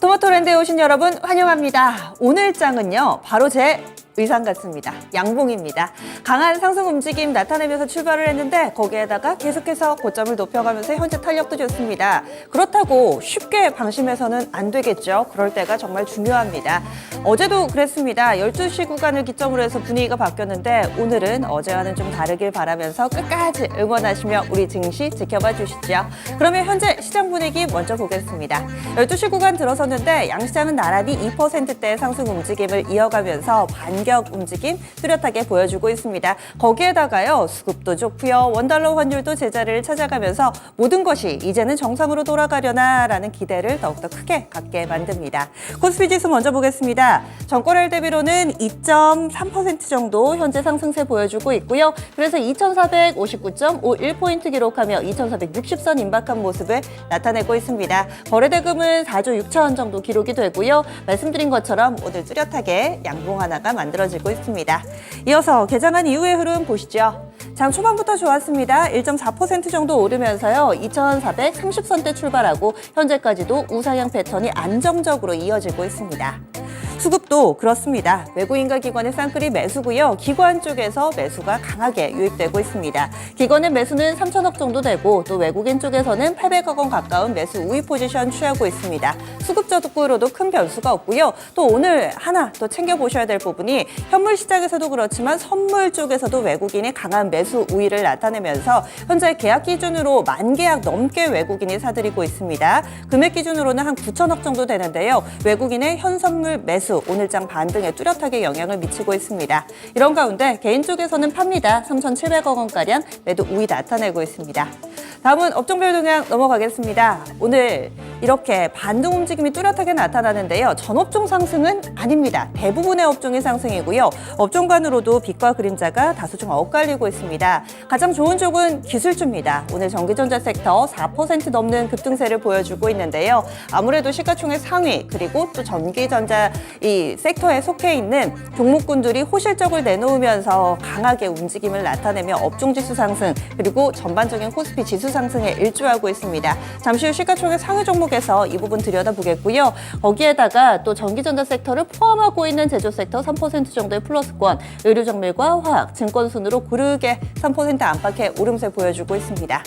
토마토랜드에 오신 여러분 환영합니다. 오늘 장은요, 바로 제 의상 같습니다. 양봉입니다. 강한 상승 움직임 나타내면서 출발을 했는데 거기에다가 계속해서 고점을 높여가면서 현재 탄력도 좋습니다. 그렇다고 쉽게 방심해서는 안 되겠죠. 그럴 때가 정말 중요합니다. 어제도 그랬습니다. 12시 구간을 기점으로 해서 분위기가 바뀌었는데 오늘은 어제와는 좀 다르길 바라면서 끝까지 응원하시며 우리 증시 지켜봐 주시죠. 그러면 현재 시장 분위기 먼저 보겠습니다. 12시 구간 들어섰는데 양시장은 나란히 2%대의 상승 움직임을 이어가면서 반격 움직임 뚜렷하게 보여주고 있습니다. 거기에다가요, 수급도 좋고요, 원달러 환율도 제자리를 찾아가면서 모든 것이 이제는 정상으로 돌아가려나라는 기대를 더욱더 크게 갖게 만듭니다. 코스피 지수 먼저 보겠습니다. 전거래일 대비로는 2.3% 정도 현재 상승세 보여주고 있고요. 그래서 2459.51포인트 기록하며 2460선 임박한 모습을 나타내고 있습니다. 거래대금은 4조 6천 정도 기록이 되고요. 말씀드린 것처럼 오늘 뚜렷하게 양봉 하나가 만들어지고 있습니다. 이어서 개장한 이후의 흐름 보시죠. 장 초반부터 좋았습니다. 1.4% 정도 오르면서요, 2430선대 출발하고 현재까지도 우상향 패턴이 안정적으로 이어지고 있습니다. 수급도 그렇습니다. 외국인과 기관의 쌍끌이 매수고요. 기관 쪽에서 매수가 강하게 유입되고 있습니다. 기관의 매수는 3천억 정도 되고 또 외국인 쪽에서는 800억 원 가까운 매수 우위 포지션 취하고 있습니다. 수급 적으로도 큰 변수가 없고요. 또 오늘 하나 또 챙겨보셔야 될 부분이 현물 시장에서도 그렇지만 선물 쪽에서도 외국인이 강한 매수 우위를 나타내면서 현재 계약 기준으로 10,000계약 넘게 외국인이 사들이고 있습니다. 금액 기준으로는 한 9천억 정도 되는데요. 외국인의 현선물 매수 오늘장 반등에 뚜렷하게 영향을 미치고 있습니다. 이런 가운데 개인 쪽에서는 팝니다. 3,700억 원가량 매도 우위 나타내고 있습니다. 다음은 업종별 동향 넘어가겠습니다. 오늘 이렇게 반등 움직임이 뚜렷하게 나타나는데요. 전 업종 상승은 아닙니다. 대부분의 업종이 상승이고요. 업종 간으로도 빛과 그림자가 다소 좀 엇갈리고 있습니다. 가장 좋은 쪽은 기술주입니다. 오늘 전기전자 섹터 4% 넘는 급등세를 보여주고 있는데요. 아무래도 시가총액 상위 그리고 또 전기전자 이 섹터에 속해 있는 종목군들이 호실적을 내놓으면서 강하게 움직임을 나타내며 업종지수 상승 그리고 전반적인 코스피 지수 상승에 일조하고 있습니다. 잠시 후 시가총액 상위 종목에서 이 부분 들여다보겠고요. 거기에다가 또 전기전자 섹터를 포함하고 있는 제조 섹터 3% 정도의 플러스권, 의료정밀과 화학, 증권 순으로 고르게 3% 안팎의 오름세 보여주고 있습니다.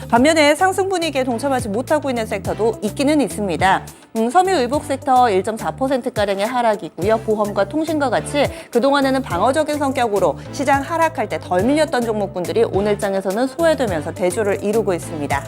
반면에 상승 분위기에 동참하지 못하고 있는 섹터도 있기는 있습니다. 섬유의복 섹터 1.4%가량의 하락이고요. 보험과 통신과 같이 그동안에는 방어적인 성격으로 시장 하락할 때 덜 밀렸던 종목군들이 오늘장에서는 소외되면서 대조를 이루고 있습니다.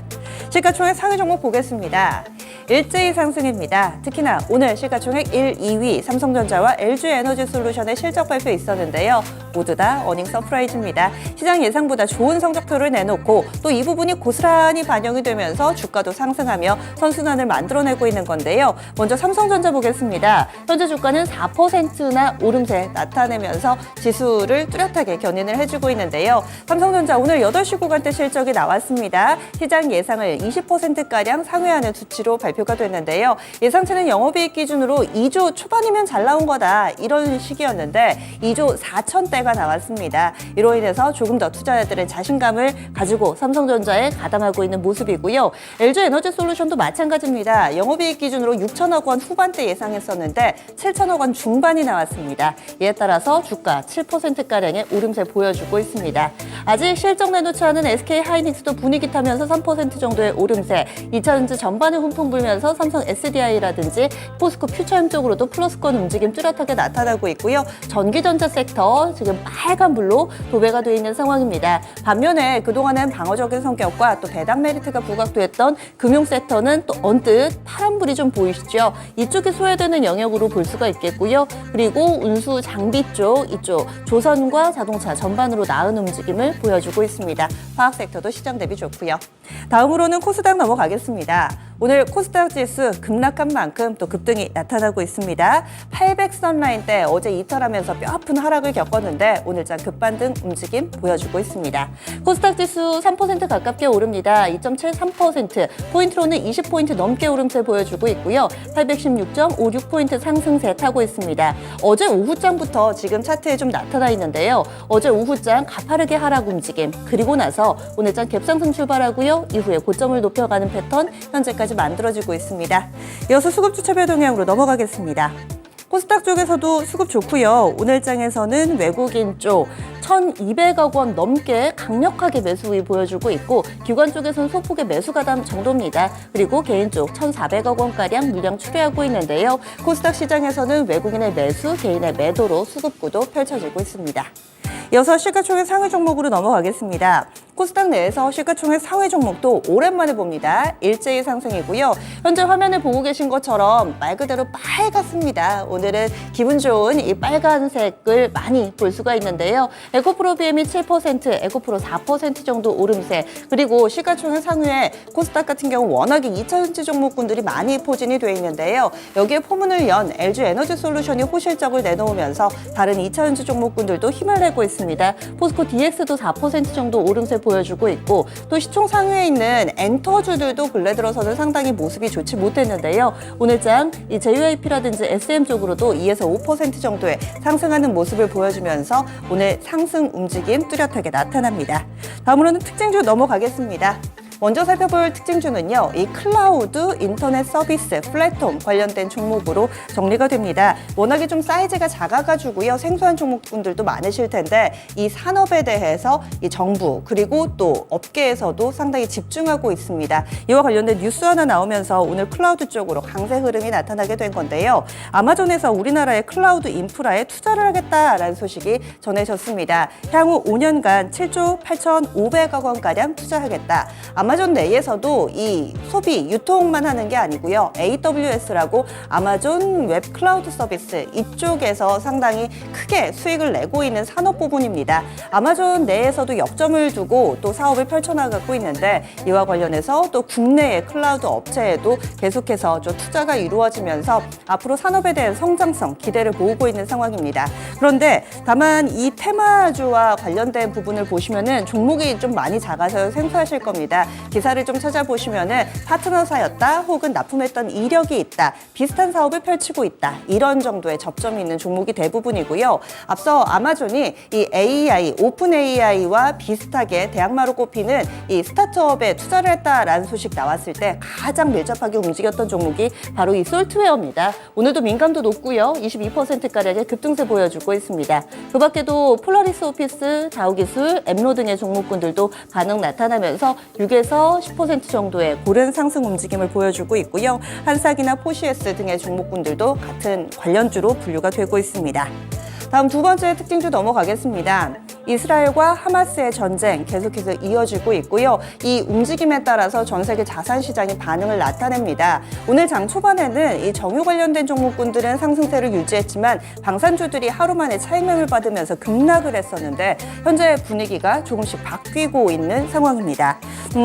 시가총액 상위 종목 보겠습니다. 일제히 상승입니다. 특히나 오늘 시가총액 1, 2위 삼성전자와 LG에너지솔루션의 실적 발표 있었는데요. 모두 다 어닝 서프라이즈입니다. 시장 예상보다 좋은 성적표를 내놓고 또 이 부분이 고스란히 반영이 되면서 주가도 상승하며 선순환을 만들어내고 있는 건데요. 먼저 삼성전자 보겠습니다. 현재 주가는 4%나 오름세 나타내면서 지수를 뚜렷하게 견인을 해주고 있는데요. 삼성전자 오늘 8시 구간대 실적이 나왔습니다. 시장 예상을 20%가량 상회하는 수치로 발표가 됐는데요. 예상치는 영업이익 기준으로 2조 초반이면 잘 나온 거다 이런 식이었는데 2조 4천대가 나왔습니다. 이로 인해서 조금 더 투자자들의 자신감을 가지고 삼성전자에 가담하고 있는 모습이고요. LG에너지솔루션도 마찬가지입니다. 영업이익 기준으로 6천억 원 후반대 예상했었는데 7천억 원 중반이 나왔습니다. 이에 따라서 주가 7%가량의 오름세 보여주고 있습니다. 아직 실적 내놓지 않은 SK하이닉스도 분위기 타면서 3% 정도의 오름세, 2차전지 전반에 훈풍 불면서 삼성 SDI라든지 포스코 퓨처엠 쪽으로도 플러스권 움직임 뚜렷하게 나타나고 있고요. 전기전자 sek터 지금 빨간불로 도배가 되어 있는 상황입니다. 반면에 그동안은 방어적인 성격과 또 배당 메리트가 부각됐던 금융 섹터는 또 언뜻 파란불이 좀 보이시죠? 이쪽이 소외되는 영역으로 볼 수가 있겠고요. 그리고 운수 장비 쪽, 이쪽 조선과 자동차 전반으로 나은 움직임을 보여주고 있습니다. 화학 섹터도 시장 대비 좋고요. 다음으로는 코스닥 넘어가겠습니다. 오늘 코스닥 지수 급락한 만큼 또 급등이 나타나고 있습니다. 800선 라인대 어제 이탈하면서 뼈아픈 하락을 겪었는데 오늘장 급반등 움직임 보여주고 있습니다. 코스닥 지수 3% 가깝게 오릅니다. 2.73%, 포인트로는 20포인트 넘게 오름세 보여주고 있고요. 있고요. 816.56포인트 상승세 타고 있습니다. 어제 오후장부터 지금 차트에 좀 나타나 있는데요. 어제 오후장 가파르게 하락 움직임, 그리고 나서 오늘장 갭상승 출발하고요. 이후에 고점을 높여가는 패턴 현재까지 만들어지고 있습니다. 이어서 수급주차별 동향으로 넘어가겠습니다. 코스닥 쪽에서도 수급 좋고요. 오늘장에서는 외국인 쪽 1,200억 원 넘게 강력하게 매수 우위 보여주고 있고, 기관 쪽에서는 소폭의 매수 가담 정도입니다. 그리고 개인 쪽 1,400억 원가량 물량 추계하고 있는데요. 코스닥 시장에서는 외국인의 매수, 개인의 매도로 수급구도 펼쳐지고 있습니다. 이어서 시가총액 상위 종목으로 넘어가겠습니다. 코스닥 내에서 시가총액 상위 종목도 오랜만에 봅니다. 일제히 상승이고요. 현재 화면에 보고 계신 것처럼 말 그대로 빨갛습니다. 오늘은 기분 좋은 이 빨간색을 많이 볼 수가 있는데요. 에코프로 BM이 7%, 에코프로 4% 정도 오름세, 그리고 시가총액 상위에 코스닥 같은 경우 워낙에 2차전지 종목군들이 많이 포진이 돼 있는데요. 여기에 포문을 연 LG에너지솔루션이 호실적을 내놓으면서 다른 2차전지 종목군들도 힘을 내고 있습니다. 포스코 DX도 4% 정도 오름세 보여주고 있고, 또 시총 상위에 있는 엔터주들도 근래 들어서는 상당히 모습이 좋지 못했는데요. 오늘장 이 JYP라든지 SM 쪽으로도 2에서 5% 정도의 상승하는 모습을 보여주면서 오늘 상승 움직임 뚜렷하게 나타납니다. 다음으로는 특징주 넘어가겠습니다. 먼저 살펴볼 특징주는요, 이 클라우드 인터넷 서비스 플랫폼 관련된 종목으로 정리가 됩니다. 워낙에 좀 사이즈가 작아가지고요, 생소한 종목분들도 많으실 텐데 이 산업에 대해서 이 정부 그리고 또 업계에서도 상당히 집중하고 있습니다. 이와 관련된 뉴스 하나 나오면서 오늘 클라우드 쪽으로 강세 흐름이 나타나게 된 건데요. 아마존에서 우리나라의 클라우드 인프라에 투자를 하겠다라는 소식이 전해졌습니다. 향후 5년간 7조 8,500억 원가량 투자하겠다. 아마존 내에서도 이 소비, 유통만 하는 게 아니고요. AWS라고 아마존 웹 클라우드 서비스, 이쪽에서 상당히 크게 수익을 내고 있는 산업 부분입니다. 아마존 내에서도 역점을 두고 또 사업을 펼쳐나가고 있는데, 이와 관련해서 또 국내의 클라우드 업체에도 계속해서 좀 투자가 이루어지면서 앞으로 산업에 대한 성장성 기대를 모으고 있는 상황입니다. 그런데 다만 이 테마주와 관련된 부분을 보시면은 종목이 좀 많이 작아서 생소하실 겁니다. 기사를 좀 찾아보시면은 파트너사였다, 혹은 납품했던 이력이 있다, 비슷한 사업을 펼치고 있다, 이런 정도의 접점이 있는 종목이 대부분이고요. 앞서 아마존이 이 AI, 오픈 AI와 비슷하게 대항마로 꼽히는 이 스타트업에 투자를 했다라는 소식 나왔을 때 가장 밀접하게 움직였던 종목이 바로 이 솔트웨어입니다. 오늘도 민감도 높고요. 22%가량의 급등세 보여주고 있습니다. 그 밖에도 폴라리스 오피스, 다우기술, 엠로 등의 종목군들도 반응 나타나면서 6에서 10% 정도의 고른 상승 움직임을 보여주고 있고요. 한삭이나 포시에스 등의 종목군들도 같은 관련주로 분류가 되고 있습니다. 다음 두 번째 특징주 넘어가겠습니다. 이스라엘과 하마스의 전쟁 계속해서 이어지고 있고요. 이 움직임에 따라서 전 세계 자산 시장이 반응을 나타냅니다. 오늘 장 초반에는 이 정유 관련된 종목군들은 상승세를 유지했지만 방산주들이 하루 만에 차익매물 받으면서 급락을 했었는데, 현재 분위기가 조금씩 바뀌고 있는 상황입니다.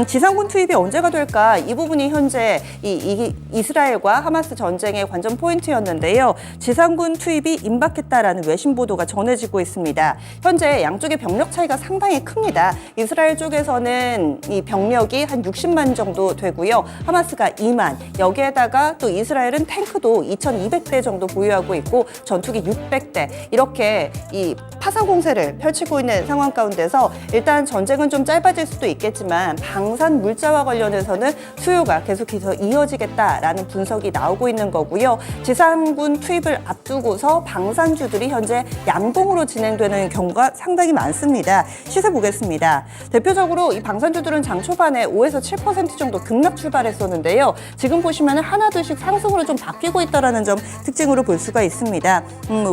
지상군 투입이 언제가 될까? 이 부분이 현재 이스라엘과 하마스 전쟁의 관전 포인트였는데요. 지상군 투입이 임박했다라는 외신 보도가 전해지고 있습니다. 현재 양쪽의 병력 차이가 상당히 큽니다. 이스라엘 쪽에서는 이 병력이 한 60만 정도 되고요. 하마스가 2만. 여기에다가 또 이스라엘은 탱크도 2,200대 정도 보유하고 있고 전투기 600대. 이렇게 이 파상 공세를 펼치고 있는 상황 가운데서 일단 전쟁은 좀 짧아질 수도 있겠지만 방산 물자와 관련해서는 수요가 계속해서 이어지겠다라는 분석이 나오고 있는 거고요. 지상군 투입을 앞두고서 방산주들이 현재 양봉으로 진행되는 경우가 상당히 많습니다. 시세 보겠습니다. 대표적으로 이 방산주들은 장 초반에 5에서 7% 정도 급락 출발했었는데요. 지금 보시면 하나둘씩 상승으로 좀 바뀌고 있다는 점 특징으로 볼 수가 있습니다.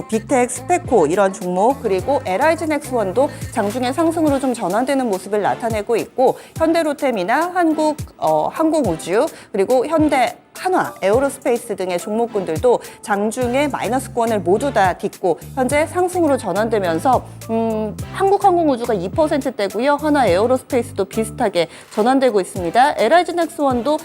빅텍, 스페코 이런 종목, 그리고 LIG 넥스원도 장중에 상승으로 좀 전환되는 모습을 나타내고 있고, 현대로템이나 항공우주, 그리고 현대 한화, 에어로스페이스 등의 종목군들도 장중에 마이너스권을 모두 다 딛고 현재 상승으로 전환되면서 한국항공우주가 2%대고요. 한화 에어로스페이스도 비슷하게 전환되고 있습니다. LIG 넥스원도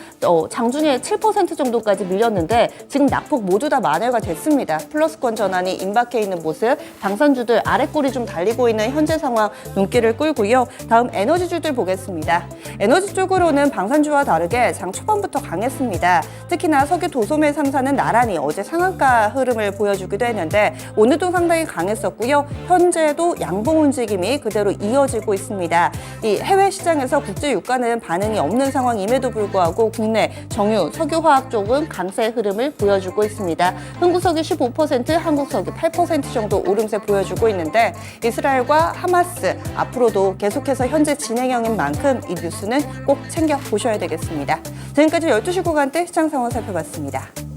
장중에 7% 정도까지 밀렸는데 지금 낙폭 모두 다 만회가 됐습니다. 플러스권 전환이 임박해 있는 모습, 방산주들 아래꼬리 좀 달리고 있는 현재 상황 눈길을 끌고요. 다음 에너지주들 보겠습니다. 에너지 쪽으로는 방산주와 다르게 장 초반부터 강했습니다. 특히나 석유 도소매 3사는 나란히 어제 상한가 흐름을 보여주기도 했는데 오늘도 상당히 강했었고요. 현재도 양봉 움직임이 그대로 이어지고 있습니다. 이 해외 시장에서 국제 유가는 반응이 없는 상황임에도 불구하고 국내 정유, 석유화학 쪽은 강세 흐름을 보여주고 있습니다. 흥국석유 15%, 한국석유 8% 정도 오름세 보여주고 있는데 이스라엘과 하마스 앞으로도 계속해서 현재 진행형인 만큼 이 뉴스는 꼭 챙겨 보셔야 되겠습니다. 지금까지 12시 구간대 시장 상황 살펴봤습니다.